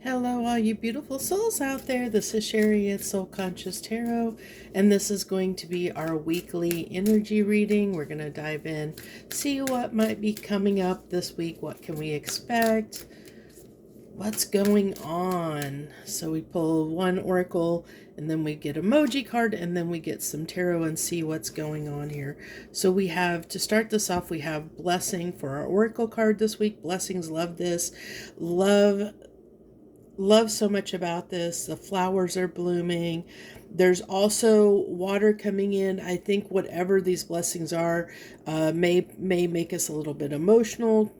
Hello, all you beautiful souls out there. This is Sherry at Soul Conscious Tarot, and this is going to be our weekly energy reading. We're going to dive in, see what might be coming up this week. What can we expect? What's going on? So we pull one oracle, and then we get emoji card, and then we get some tarot and see what's going on here. So we have, to start this off, we have blessing for our oracle card this week. Blessings, love this. Love so much about this. The flowers are blooming. There's also water coming in. I think whatever these blessings are may make us a little bit emotional,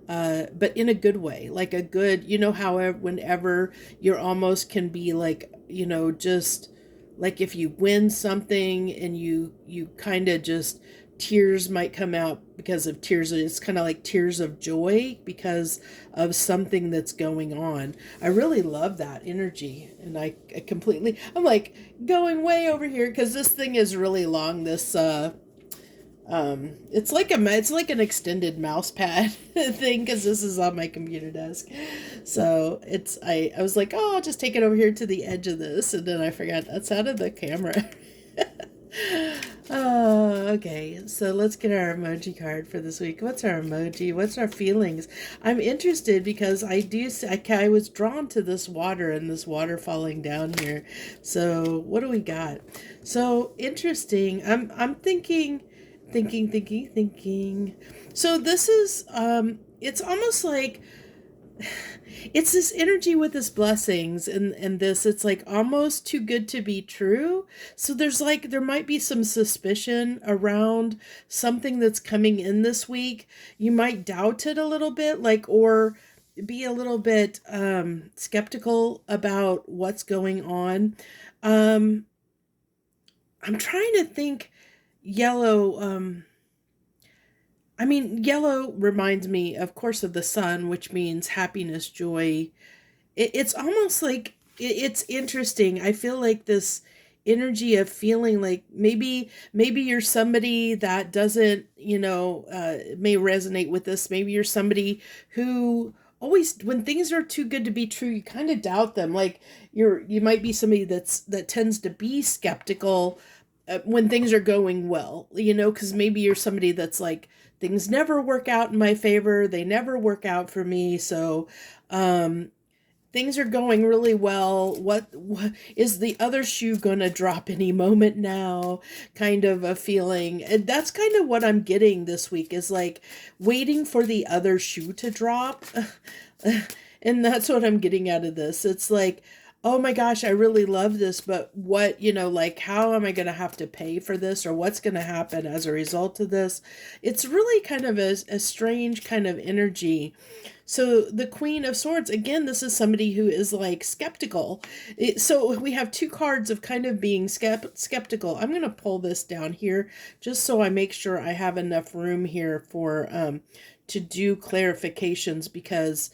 but in a good way. Like a good, however, whenever you're almost can be like, just like if you win something and you kind of just tears might come out because of tears. It's kind of like tears of joy because of something that's going on. I really love that energy, and I completely, I'm like going way over here because this thing is really long. This it's like an extended mouse pad thing because this is on my computer desk. So I was like, oh, I'll just take it over here to the edge of this, and then I forgot that's out of the camera. Oh, okay. So let's get our emoji card for this week. What's our emoji? What's our feelings? I'm interested because I was drawn to this water and this water falling down here. So what do we got? So interesting. I'm thinking. So this is it's almost like it's this energy with this blessings and this, it's like almost too good to be true. So there might be some suspicion around something that's coming in this week. You might doubt it a little bit, like, or be a little bit skeptical about what's going on. I'm trying to think. Yellow, yellow reminds me, of course, of the sun, which means happiness, joy. It's almost like it's interesting. I feel like this energy of feeling like maybe you're somebody that doesn't, may resonate with this. Maybe you're somebody who always, when things are too good to be true, you kind of doubt them. Like you might be somebody that tends to be skeptical when things are going well, because maybe you're somebody that's like, things never work out in my favor. They never work out for me. So, things are going really well. What is the other shoe gonna drop any moment now? Kind of a feeling. And that's kind of what I'm getting this week, is like waiting for the other shoe to drop. And that's what I'm getting out of this. It's like, oh my gosh, I really love this, but what, like, how am I going to have to pay for this, or what's going to happen as a result of this? It's really kind of a strange kind of energy. So the Queen of Swords, again, this is somebody who is like skeptical. So we have two cards of kind of being skeptical. I'm going to pull this down here just so I make sure I have enough room here for to do clarifications, because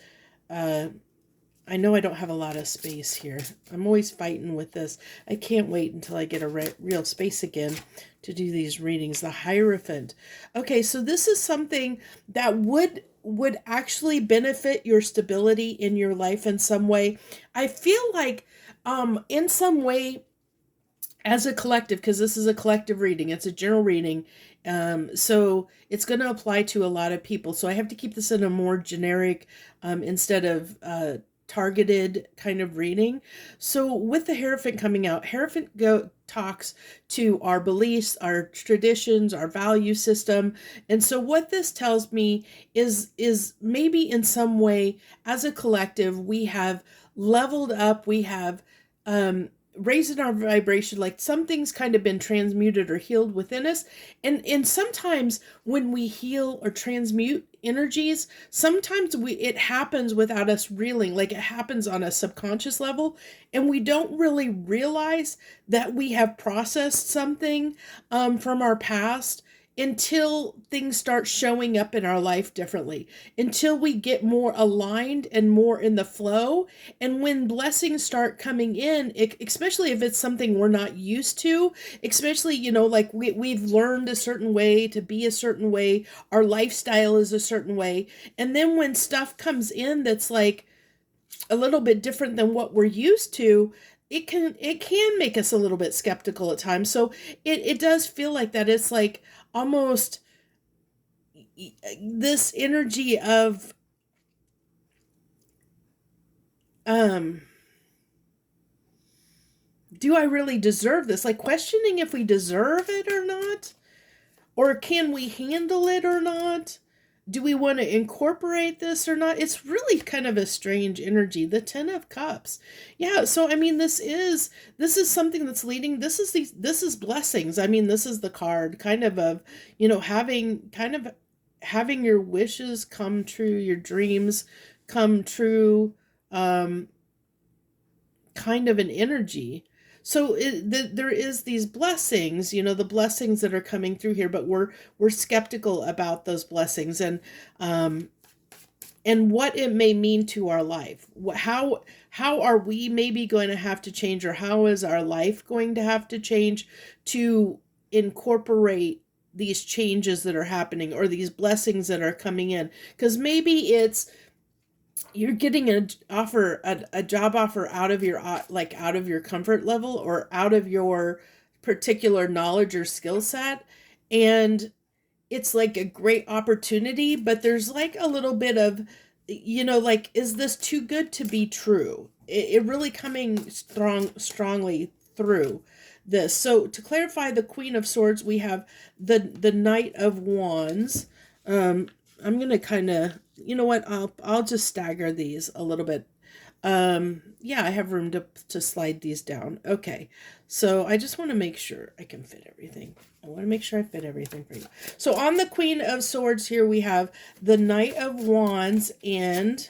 I know I don't have a lot of space here. I'm always fighting with this. I can't wait until I get a real space again to do these readings. The Hierophant. Okay, so this is something that would actually benefit your stability in your life in some way. I feel like in some way, as a collective, because this is a collective reading, it's a general reading, so it's going to apply to a lot of people. So I have to keep this in a more generic, instead of targeted kind of reading. So with the Hierophant coming out, Hierophant talks to our beliefs, our traditions, our value system. And so what this tells me is maybe in some way, as a collective, we have leveled up, we have raising our vibration, like something's kind of been transmuted or healed within us. And sometimes when we heal or transmute energies, sometimes it happens without us realizing, like it happens on a subconscious level, and we don't really realize that we have processed something from our past until things start showing up in our life differently, until we get more aligned and more in the flow. And when blessings start coming in, especially if it's something we're not used to, especially, like we've learned a certain way to be a certain way, our lifestyle is a certain way. And then when stuff comes in that's like, a little bit different than what we're used to, it can make us a little bit skeptical at times. So it does feel like that. It's like almost this energy of um do I really deserve this? Like questioning if we deserve it or not, or can we handle it or not? Do we want to incorporate this or not? It's really kind of a strange energy. The 10 of cups. Yeah, so I mean this is something that's leading. This is blessings. I mean, this is the card kind of having your wishes come true, your dreams come true. Um kind of an energy. So there is these blessings, the blessings that are coming through here, but we're skeptical about those blessings um, and what it may mean to our life. How are we maybe going to have to change, or how is our life going to have to change to incorporate these changes that are happening, or these blessings that are coming in? Because maybe it's you're getting a job offer out of your out of your comfort level, or out of your particular knowledge or skill set, and it's like a great opportunity, but there's like a little bit of, like, is this too good to be true? It really coming strongly through this. So to clarify the Queen of Swords, we have the Knight of Wands. um I'm gonna kind of, you know what, I'll just stagger these a little bit. Yeah, I have room to slide these down. Okay, so I just want to make sure I can fit everything. I want to make sure I fit everything for you. So on the Queen of Swords here, we have the Knight of Wands and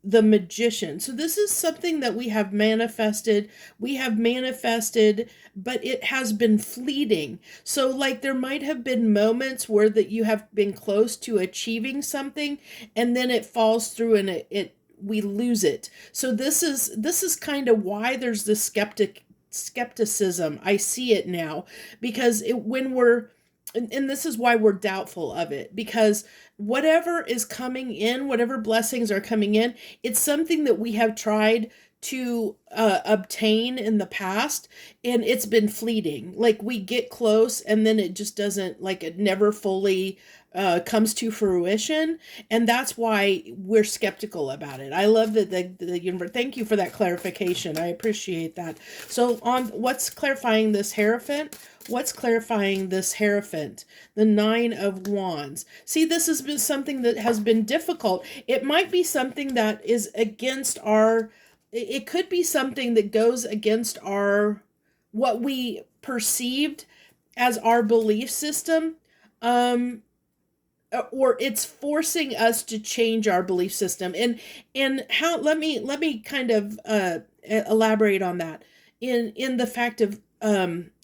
the Magician. So this is something that we have manifested. We have manifested, but it has been fleeting. So like there might have been moments where that you have been close to achieving something, and then it falls through, and it we lose it. So this is kind of why there's this skepticism. I see it now, because when we're and this is why we're doubtful of it, because whatever is coming in, whatever blessings are coming in, it's something that we have tried to obtain in the past, and it's been fleeting. Like we get close, and then it just doesn't, like it never fully comes to fruition, and that's why we're skeptical about it. I love that the universe. Thank you for that clarification. I appreciate that. So on what's clarifying this Hierophant? What's clarifying this Hierophant? The Nine of Wands. See, this has been something that has been difficult. It might be something that is against our, it could be something that goes against our, what we perceived as our belief system. Or it's forcing us to change our belief system. And how, let me kind of elaborate on that, in the fact of,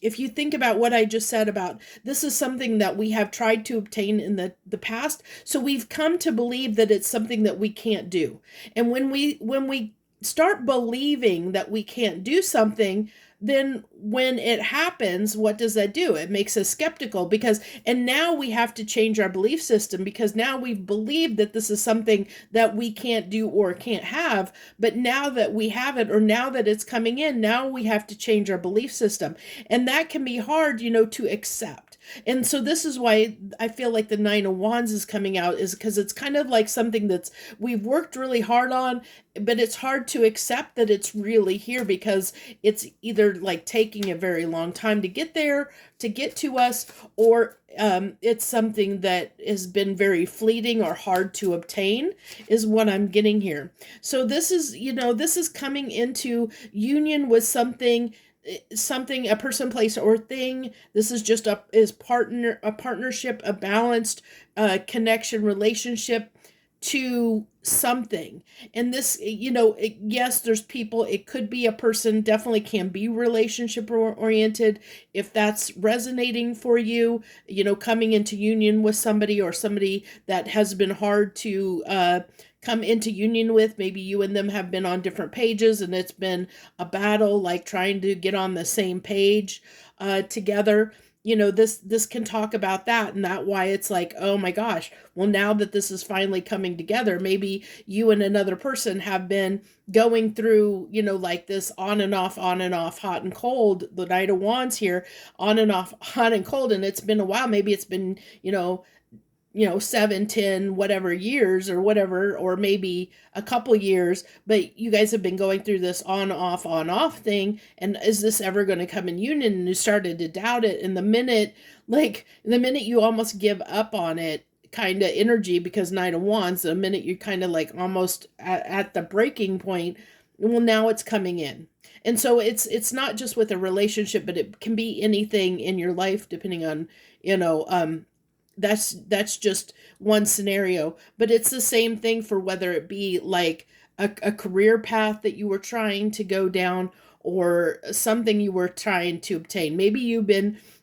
if you think about what I just said about, this is something that we have tried to obtain in the past, so we've come to believe that it's something that we can't do. And when we start believing that we can't do something, then when it happens, what does that do? It makes us skeptical, because, and now we have to change our belief system, because now we've believed that this is something that we can't do or can't have. But now that we have it, or now that it's coming in, now we have to change our belief system. And that can be hard, to accept. And so this is why I feel like the Nine of Wands is coming out, is because it's kind of like something that's, we've worked really hard on, but it's hard to accept that it's really here, because it's either like taking a very long time to get there, to get to us, or it's something that has been very fleeting or hard to obtain, is what I'm getting here. So this is, this is coming into union with something, a person, place, or thing. This is just a partnership, a balanced connection, relationship to something. And this, yes, there's people, it could be a person, definitely can be relationship oriented. If that's resonating for you, coming into union with somebody, or somebody that has been hard to come into union with, maybe you and them have been on different pages, and it's been a battle, like trying to get on the same page together. this can talk about that, and that why it's like, oh my gosh, well, now that this is finally coming together, maybe you and another person have been going through, like this on and off, hot and cold, the Knight of Wands here, on and off, hot and cold, and it's been a while. Maybe it's been, 7, 10, whatever years or whatever, or maybe a couple years, but you guys have been going through this on off thing. And is this ever going to come in union? And you started to doubt it. And the minute you almost give up on it, kind of energy, because Nine of Wands, the minute you kind of like almost at the breaking point, well, now it's coming in. And so it's not just with a relationship, but it can be anything in your life, depending on, that's just one scenario, but it's the same thing for whether it be like a career path that you were trying to go down, or something you were trying to obtain. Maybe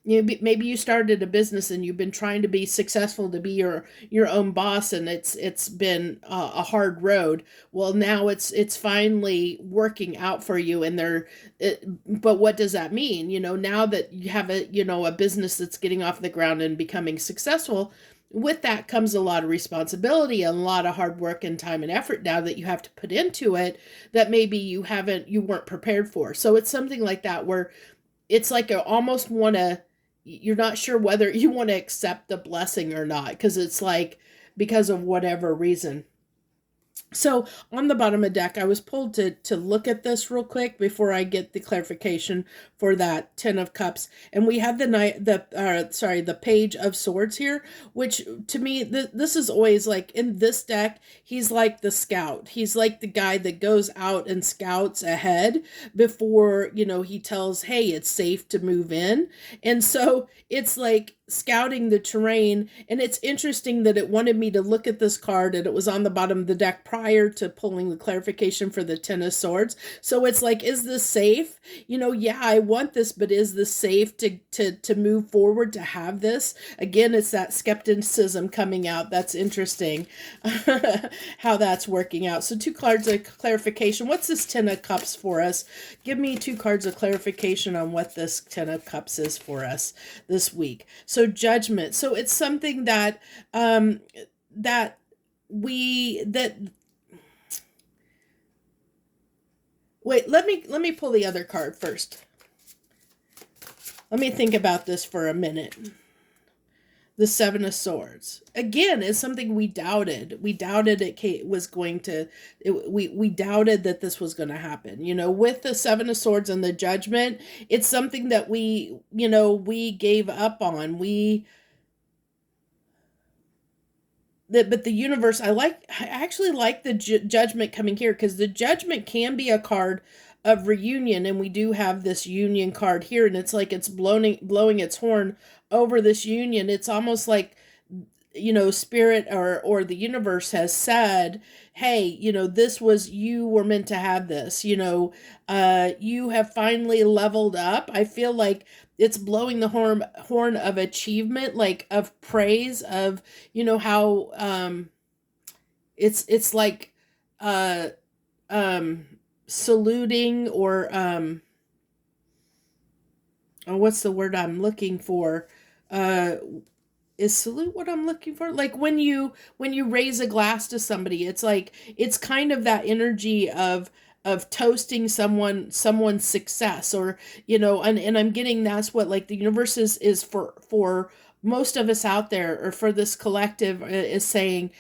maybe you started a business and you've been trying to be successful, to be your own boss, and it's been a hard road. Well, now it's finally working out for you, and but what does that mean? Now that you have a business that's getting off the ground and becoming successful, with that comes a lot of responsibility and a lot of hard work and time and effort now that you have to put into it, that maybe you weren't prepared for. So it's something like that, where it's like you almost want to, you're not sure whether you want to accept the blessing or not, because it's like, because of whatever reason. So on the bottom of the deck, I was pulled to look at this real quick before I get the clarification for that Ten of Cups, and we have the Page of Swords here, which to me, this is always like, in this deck, he's like the scout. He's like the guy that goes out and scouts ahead before he tells, hey, it's safe to move in. And so it's like scouting the terrain. And it's interesting that it wanted me to look at this card, and it was on the bottom of the deck prior to pulling the clarification for the Ten of Swords. So it's like, is this safe? Yeah, I want this, but is this safe to move forward, to have this? Again, it's that skepticism coming out. That's interesting how that's working out. So 2 cards of clarification. What's this Ten of Cups for us? Give me 2 cards of clarification on what this Ten of Cups is for us this week. So Judgment. So it's something that that we that wait, let me pull the other card first. Let me think about this for a minute. The Seven of Swords. Again, is something we doubted. We doubted it was going to, we doubted that this was going to happen. With the Seven of Swords and the Judgment, it's something that we gave up on. But the universe, I actually like the Judgment coming here, because the Judgment can be a card of reunion, and we do have this union card here, and it's like it's blowing its horn over this union. It's almost like, spirit or the universe has said, hey, you were meant to have this. You have finally leveled up. I feel like it's blowing the horn of achievement, like of praise, of how it's like saluting, or oh, what's the word I'm looking for? Is salute what I'm looking for? Like when you raise a glass to somebody, it's like, it's kind of that energy of toasting someone's success, or and I'm getting, that's what, like, the universe is for most of us out there, or for this collective, is saying,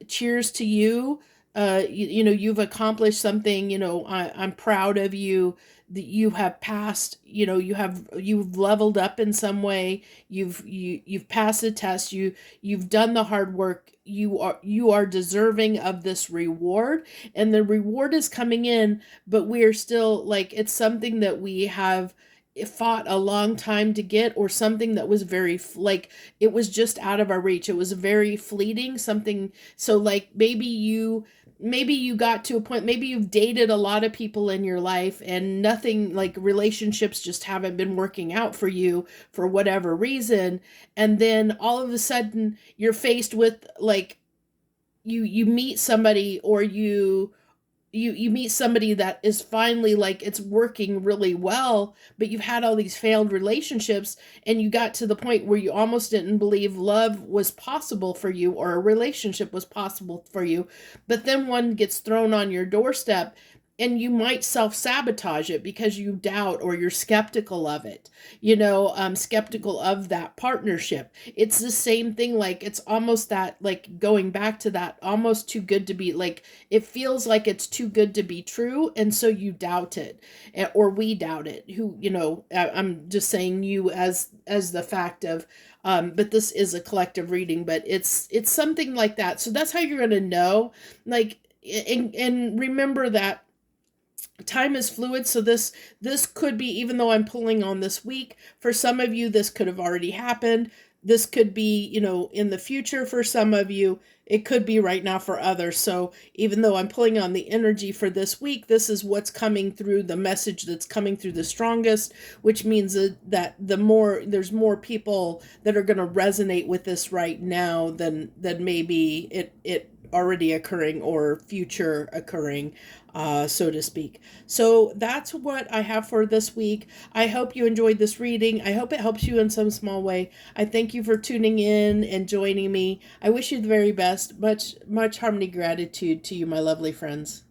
cheers to you. You've accomplished something. I'm proud of you, that you have passed, you've leveled up in some way. You've passed the test. You've done the hard work. You are deserving of this reward, and the reward is coming in, but we are still, like, it's something that we have fought a long time to get, or something that was very, like, it was just out of our reach. It was very fleeting, something. So like, maybe you got to a point, maybe you've dated a lot of people in your life, and nothing, like, relationships just haven't been working out for you for whatever reason. And then all of a sudden you're faced with, like, you meet somebody, or you meet somebody that is finally like it's working really well, but you've had all these failed relationships, and you got to the point where you almost didn't believe love was possible for you or a relationship was possible for you. But then one gets thrown on your doorstep, and you might self-sabotage it because you doubt or you're skeptical of it, skeptical of that partnership. It's the same thing, like it's almost that, like going back to that, almost too good to be, like it feels like it's too good to be true, and so you doubt it, or we doubt it. Who, I'm just saying you as the fact of, but this is a collective reading, but it's something like that. So that's how you're gonna know, like, and remember that time is fluid. So this could be, even though I'm pulling on this week, for some of you this could have already happened. This could be, in the future for some of you. It could be right now for others. So even though I'm pulling on the energy for this week, this is what's coming through, the message that's coming through the strongest, which means that there's more people that are going to resonate with this right now than maybe it already occurring or future occurring, so to speak. So that's what I have for this week. I hope you enjoyed this reading. I hope it helps you in some small way. I thank you for tuning in and joining me. I wish you the very best. Much, much harmony, gratitude to you, my lovely friends.